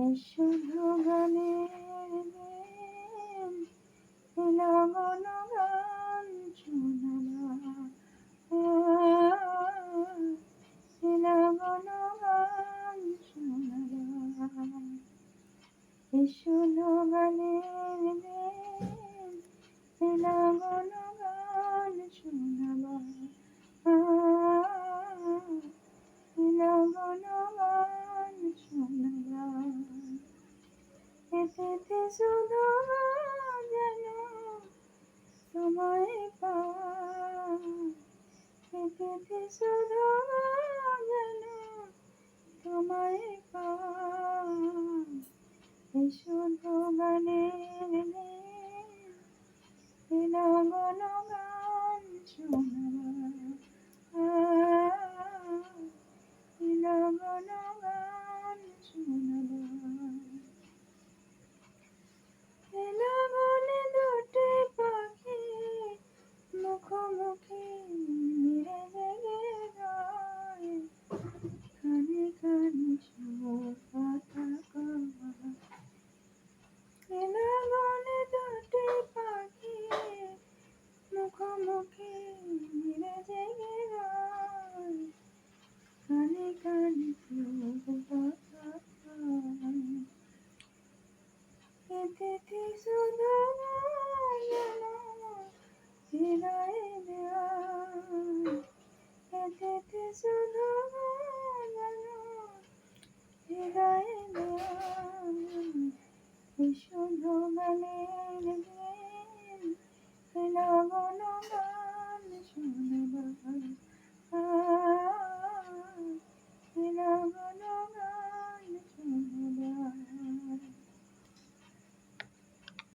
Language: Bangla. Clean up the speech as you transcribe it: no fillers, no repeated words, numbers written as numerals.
এই শুধু গানের দিন এলো গান শোনাবার, এলো গান শোনাবার। এই শুধু গানের দিন এলো গান শোনাবার, এলো গান শোনাবার। এতে শুধু যেন তোমায় পাই, এতে শুধু যেন তোমায় পাই। এই শুধু গানের দিন এলো গান শোনাবার, এলো গান